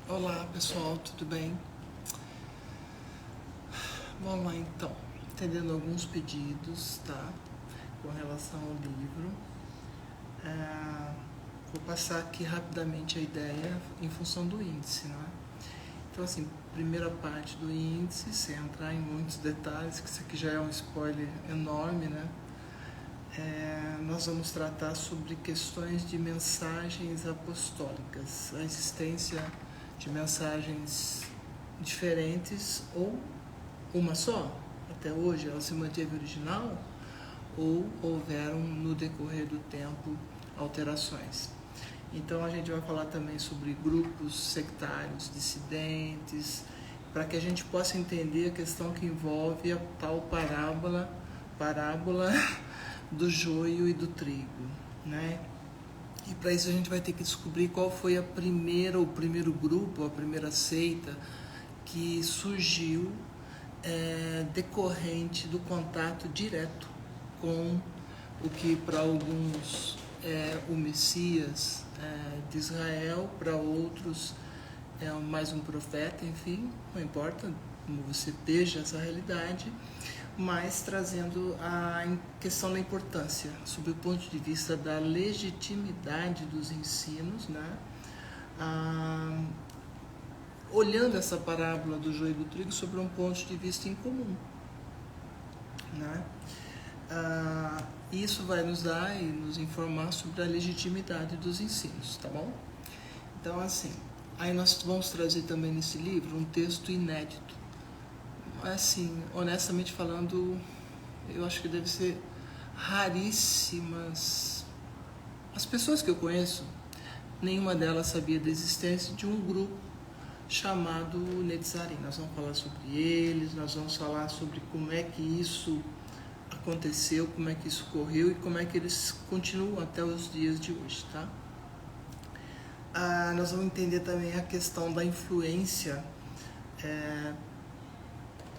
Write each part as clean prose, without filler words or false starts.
Olá pessoal, tudo bem? Vamos lá então, atendendo alguns pedidos, tá? Com relação ao livro. Vou passar aqui rapidamente a ideia em função do índice, né? Então assim, primeira parte do índice, sem entrar em muitos detalhes, que isso aqui já é um spoiler enorme, né? Nós vamos tratar sobre questões de mensagens apostólicas, a existência de mensagens diferentes ou uma só. Até hoje ela se manteve original ou houveram no decorrer do tempo alterações. Então a gente vai falar também sobre grupos sectários, dissidentes, para que a gente possa entender a questão que envolve a tal parábola do joio e do trigo, né? E para isso a gente vai ter que descobrir qual foi o primeiro grupo, a primeira seita que surgiu decorrente do contato direto com o que para alguns é o Messias de Israel, para outros é mais um profeta, enfim, não importa como você veja essa realidade, mas trazendo a questão da importância, sob o ponto de vista da legitimidade dos ensinos, né? Olhando essa parábola do joio e do trigo sobre um ponto de vista em comum, né? Isso vai nos dar e nos informar sobre a legitimidade dos ensinos, tá bom? Então, assim, aí nós vamos trazer também nesse livro um texto inédito. Assim, honestamente falando, eu acho que deve ser raríssimas. As pessoas que eu conheço, nenhuma delas sabia da existência de um grupo chamado Netzarim. Nós vamos falar sobre eles, nós vamos falar sobre como é que isso aconteceu, como é que isso correu e como é que eles continuam até os dias de hoje, tá? Nós vamos entender também a questão da influência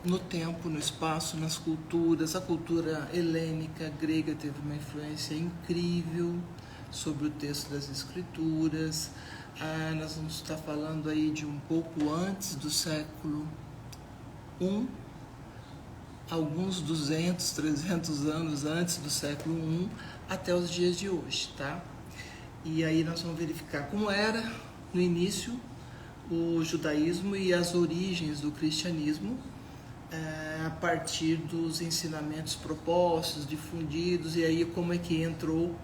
no tempo, no espaço, nas culturas. A cultura helênica, grega, teve uma influência incrível sobre o texto das escrituras. Nós vamos estar falando aí de um pouco antes do século I, alguns 200, 300 anos antes do século I, até os dias de hoje, tá? E aí nós vamos verificar como era no início o judaísmo e as origens do cristianismo, a partir dos ensinamentos propostos, difundidos, e aí como é que entrou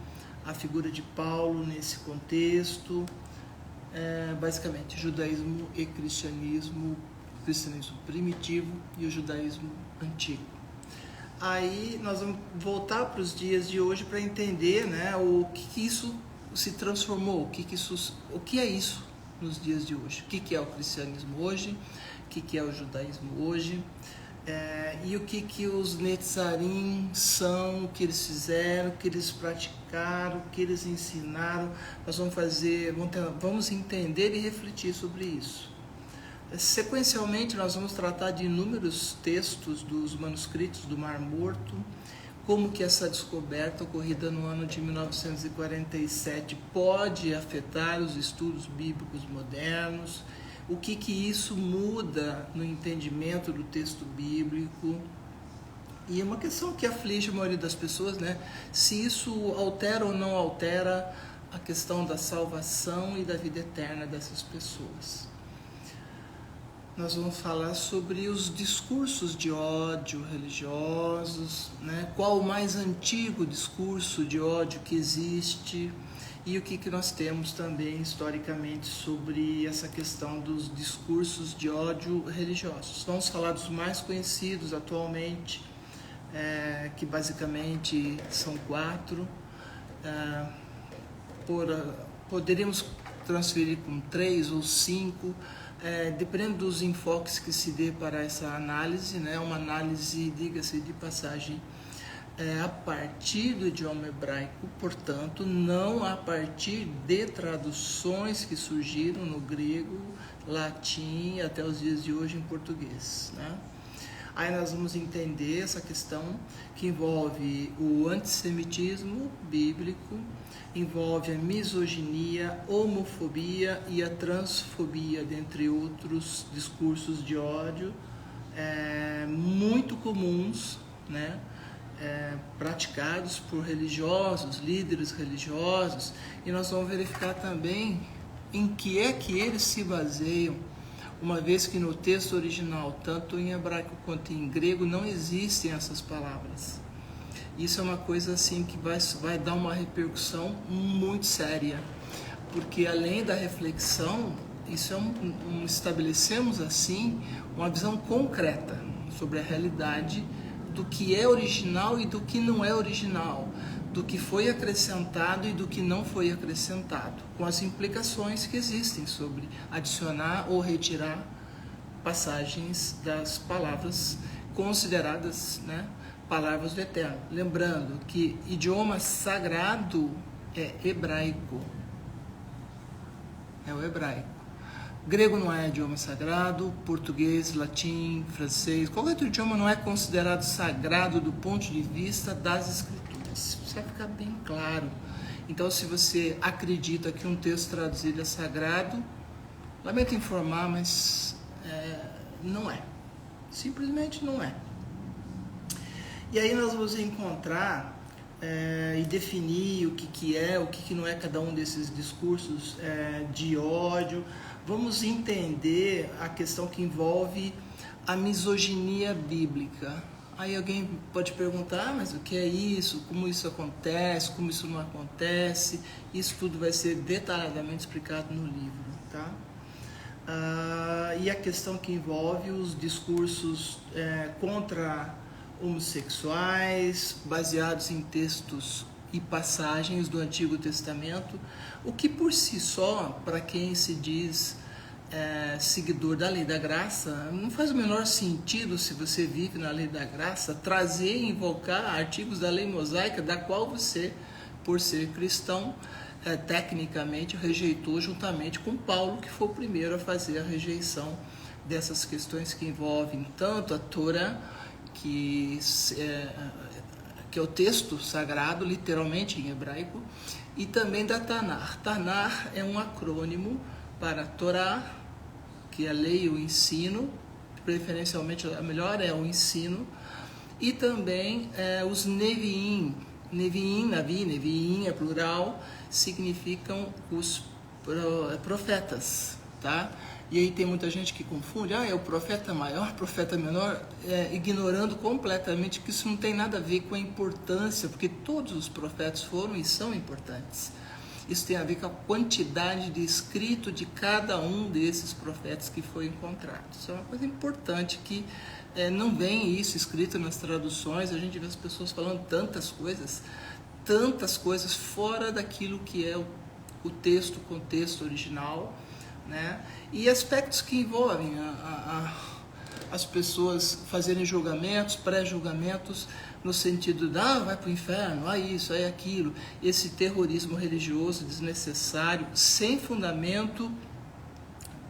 a figura de Paulo nesse contexto. Basicamente, judaísmo e cristianismo, o cristianismo primitivo e o judaísmo antigo. Aí nós vamos voltar para os dias de hoje para entender, né, o que isso se transformou, o que é isso nos dias de hoje, o que é o cristianismo hoje, o que é o judaísmo hoje, e o que os Netzarim são, o que eles fizeram, o que eles praticaram, o que eles ensinaram. Nós vamos entender e refletir sobre isso. Sequencialmente, nós vamos tratar de inúmeros textos dos manuscritos do Mar Morto, como que essa descoberta ocorrida no ano de 1947 pode afetar os estudos bíblicos modernos, o que isso muda no entendimento do texto bíblico. E é uma questão que aflige a maioria das pessoas, né? Se isso altera ou não altera a questão da salvação e da vida eterna dessas pessoas. Nós vamos falar sobre os discursos de ódio religiosos, né? Qual o mais antigo discurso de ódio que existe e o que nós temos também historicamente sobre essa questão dos discursos de ódio religiosos. Vamos falar dos mais conhecidos atualmente, que basicamente são 4. Poderíamos transferir com 3 ou 5, dependendo dos enfoques que se dê para essa análise, né? Uma análise, diga-se de passagem, a partir do idioma hebraico, portanto, não a partir de traduções que surgiram no grego, latim e até os dias de hoje em português, né? Aí nós vamos entender essa questão que envolve o antissemitismo bíblico, envolve a misoginia, homofobia e a transfobia, dentre outros discursos de ódio muito comuns, né? Praticados por religiosos, líderes religiosos, e nós vamos verificar também em que é que eles se baseiam, uma vez que no texto original, tanto em hebraico quanto em grego, não existem essas palavras. Isso é uma coisa assim que vai dar uma repercussão muito séria, porque além da reflexão, isso estabelecemos assim uma visão concreta sobre a realidade do que é original e do que não é original, do que foi acrescentado e do que não foi acrescentado, com as implicações que existem sobre adicionar ou retirar passagens das palavras consideradas, né, palavras do Eterno. Lembrando que idioma sagrado é hebraico, é o hebraico. Grego não é idioma sagrado, português, latim, francês, qualquer outro idioma não é considerado sagrado do ponto de vista das escrituras. Isso vai ficar bem claro. Então, se você acredita que um texto traduzido é sagrado, lamento informar, mas não é. Simplesmente não é. E aí nós vamos encontrar e definir o que é, o que não é cada um desses discursos de ódio. Vamos entender a questão que envolve a misoginia bíblica. Aí alguém pode perguntar, mas o que é isso? Como isso acontece? Como isso não acontece? Isso tudo vai ser detalhadamente explicado no livro, tá? E a questão que envolve os discursos contra homossexuais, baseados em textos e passagens do Antigo Testamento, o que por si só, para quem se diz seguidor da lei da graça, não faz o menor sentido, se você vive na lei da graça, trazer e invocar artigos da lei mosaica, da qual você, por ser cristão, tecnicamente rejeitou juntamente com Paulo, que foi o primeiro a fazer a rejeição dessas questões que envolvem tanto a Torá, que é o texto sagrado, literalmente em hebraico, e também da Tanar. Tanar é um acrônimo para Torá, que é a lei e o ensino, preferencialmente a melhor é o ensino, e também os Neviim. Neviim é plural, significam os profetas, tá? E aí tem muita gente que confunde, é o profeta maior, profeta menor, ignorando completamente que isso não tem nada a ver com a importância, porque todos os profetas foram e são importantes. Isso tem a ver com a quantidade de escrito de cada um desses profetas que foi encontrado. Isso é uma coisa importante que não vem isso escrito nas traduções, a gente vê as pessoas falando tantas coisas fora daquilo que é o texto, o contexto original, né? E aspectos que envolvem as pessoas fazerem julgamentos, pré-julgamentos, no sentido de, vai para o inferno, isso, aquilo, esse terrorismo religioso desnecessário, sem fundamento,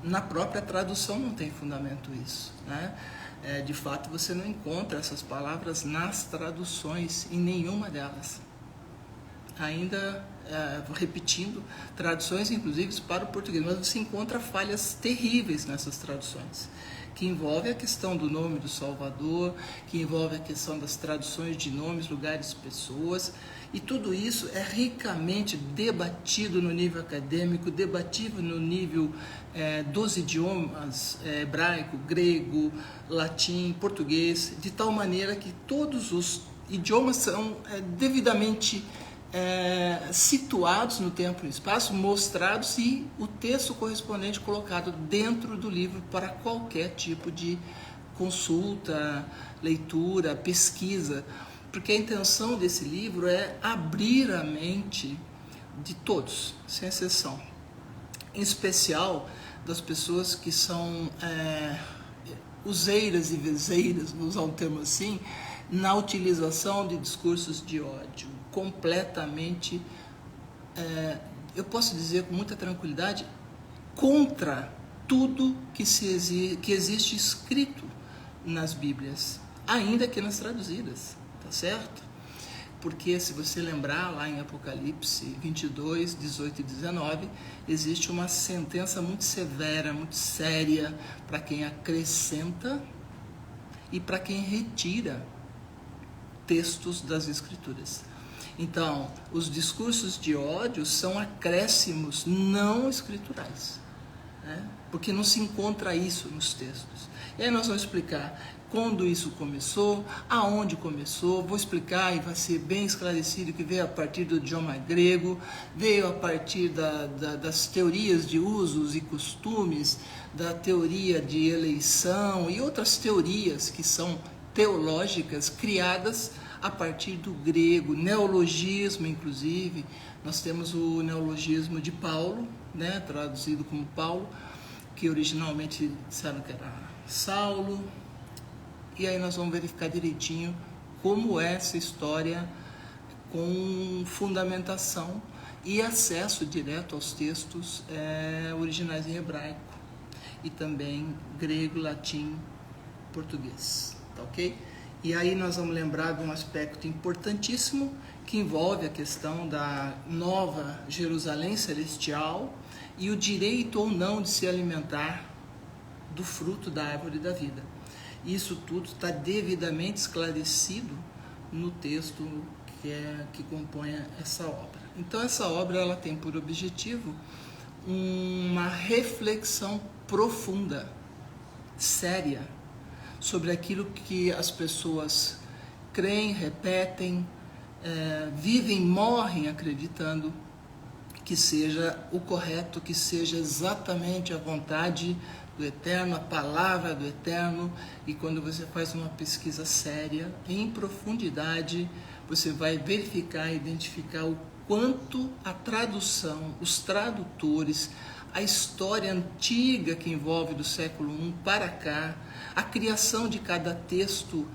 na própria tradução não tem fundamento isso, né? De fato, você não encontra essas palavras nas traduções, em nenhuma delas. Ainda repetindo, traduções inclusive para o português, mas você encontra falhas terríveis nessas traduções, que envolve a questão do nome do Salvador, que envolve a questão das traduções de nomes, lugares, pessoas, e tudo isso é ricamente debatido no nível acadêmico, debatido no nível dos idiomas hebraico, grego, latim, português, de tal maneira que todos os idiomas são devidamente situados no tempo e no espaço, mostrados, e o texto correspondente colocado dentro do livro para qualquer tipo de consulta, leitura, pesquisa, porque a intenção desse livro é abrir a mente de todos, sem exceção, em especial das pessoas que são useiras e vezeiras, vou usar um termo assim, na utilização de discursos de ódio, completamente, eu posso dizer com muita tranquilidade, contra tudo que existe escrito nas Bíblias, ainda que nas traduzidas, tá certo? Porque se você lembrar lá em Apocalipse 22, 18 e 19, existe uma sentença muito severa, muito séria para quem acrescenta e para quem retira textos das Escrituras. Então, os discursos de ódio são acréscimos não escriturais, né? Porque não se encontra isso nos textos. E aí nós vamos explicar quando isso começou, aonde começou, vou explicar e vai ser bem esclarecido que veio a partir do idioma grego, veio a partir das teorias de usos e costumes, da teoria de eleição e outras teorias que são teológicas criadas a partir do grego, neologismo inclusive. Nós temos o neologismo de Paulo, né, traduzido como Paulo, que originalmente disseram que era Saulo, e aí nós vamos verificar direitinho como é essa história com fundamentação e acesso direto aos textos originais em hebraico e também grego, latim, português, tá ok? E aí nós vamos lembrar de um aspecto importantíssimo que envolve a questão da nova Jerusalém celestial e o direito ou não de se alimentar do fruto da árvore da vida. Isso tudo está devidamente esclarecido no texto que compõe essa obra. Então essa obra ela tem por objetivo uma reflexão profunda, séria, sobre aquilo que as pessoas creem, repetem, vivem, morrem acreditando que seja o correto, que seja exatamente a vontade do Eterno, a palavra do Eterno. E quando você faz uma pesquisa séria, em profundidade, você vai verificar e identificar o quanto a tradução, os tradutores, a história antiga que envolve do século I para cá, a criação de cada texto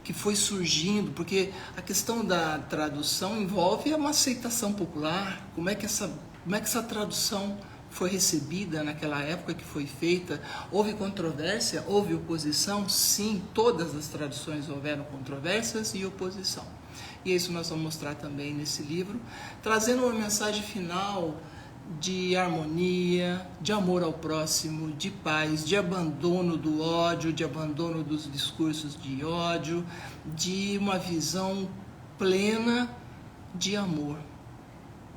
que foi surgindo, porque a questão da tradução envolve uma aceitação popular, como é que essa tradução foi recebida naquela época que foi feita. Houve controvérsia, houve oposição, sim, todas as traduções houveram controvérsias e oposição. E isso nós vamos mostrar também nesse livro, trazendo uma mensagem final de harmonia, de amor ao próximo, de paz, de abandono do ódio, de abandono dos discursos de ódio, de uma visão plena de amor,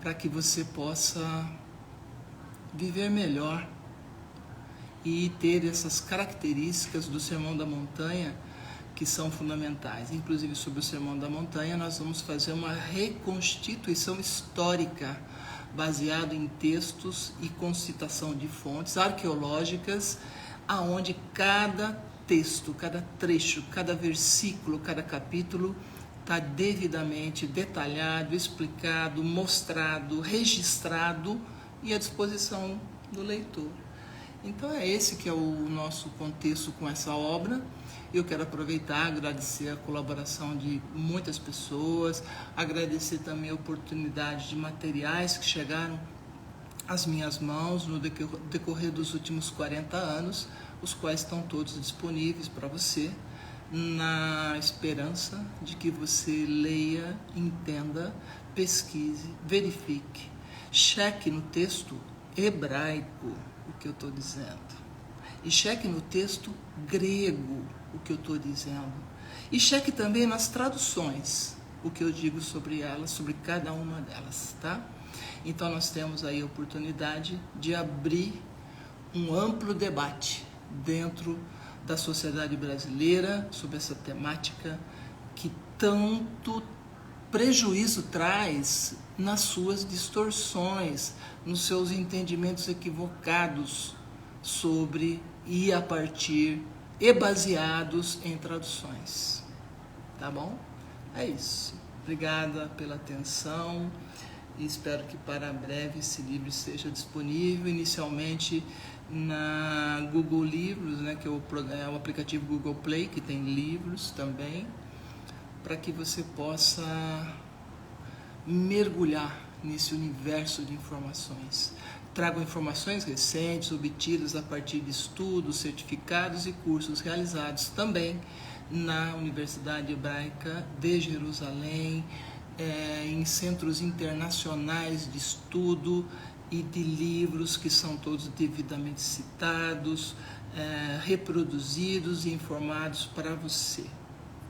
para que você possa viver melhor e ter essas características do Sermão da Montanha que são fundamentais. Inclusive sobre o Sermão da Montanha nós vamos fazer uma reconstituição histórica baseado em textos e com citação de fontes arqueológicas, aonde cada texto, cada trecho, cada versículo, cada capítulo está devidamente detalhado, explicado, mostrado, registrado e à disposição do leitor. Então é esse que é o nosso contexto com essa obra. Eu quero aproveitar, agradecer a colaboração de muitas pessoas, agradecer também a oportunidade de materiais que chegaram às minhas mãos no decorrer dos últimos 40 anos, os quais estão todos disponíveis para você, na esperança de que você leia, entenda, pesquise, verifique, cheque no texto hebraico o que eu estou dizendo, e cheque no texto grego o que eu estou dizendo, e cheque também nas traduções o que eu digo sobre elas, sobre cada uma delas, tá? Então nós temos aí a oportunidade de abrir um amplo debate dentro da sociedade brasileira sobre essa temática que tanto prejuízo traz nas suas distorções, nos seus entendimentos equivocados sobre e a partir e baseados em traduções. Tá bom? É isso. Obrigada pela atenção e espero que para breve esse livro esteja disponível, inicialmente na Google Livros, né, que é o aplicativo Google Play, que tem livros também, para que você possa mergulhar nesse universo de informações trago informações recentes obtidas a partir de estudos, certificados e cursos realizados também na Universidade Hebraica de Jerusalém, em centros internacionais de estudo e de livros que são todos devidamente citados, reproduzidos e informados para você,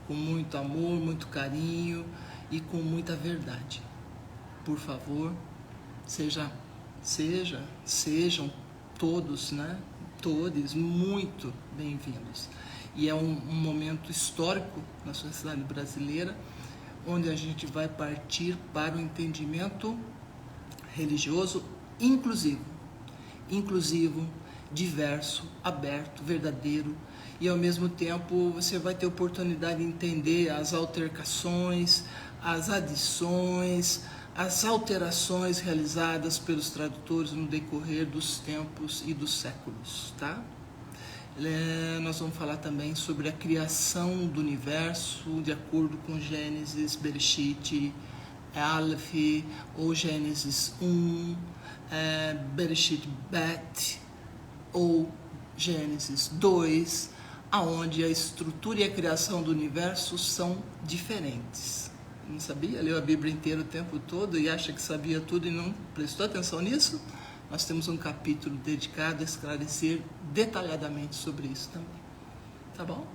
com muito amor, muito carinho e com muita verdade. Por favor, sejam todos, né? Todos muito bem-vindos. E é um momento histórico na sociedade brasileira, onde a gente vai partir para o entendimento religioso inclusivo, diverso, aberto, verdadeiro, e ao mesmo tempo você vai ter oportunidade de entender as altercações, as adições, as alterações realizadas pelos tradutores no decorrer dos tempos e dos séculos, tá? Nós vamos falar também sobre a criação do universo de acordo com Gênesis, Bereshit, Aleph, ou Gênesis 1, Bereshit Bet, ou Gênesis 2, aonde a estrutura e a criação do universo são diferentes. Não sabia? Leu a Bíblia inteira o tempo todo e acha que sabia tudo e não prestou atenção nisso? Nós temos um capítulo dedicado a esclarecer detalhadamente sobre isso também. Tá bom?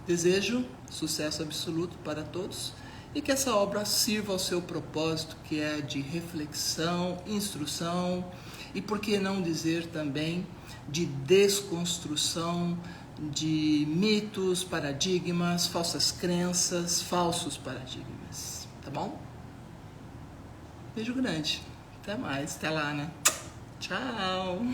Desejo sucesso absoluto para todos e que essa obra sirva ao seu propósito, que é de reflexão, instrução e, por que não dizer também, de desconstrução de mitos, paradigmas, falsas crenças, falsos paradigmas. Tá bom? Beijo grande. Até mais. Até lá, né? Tchau.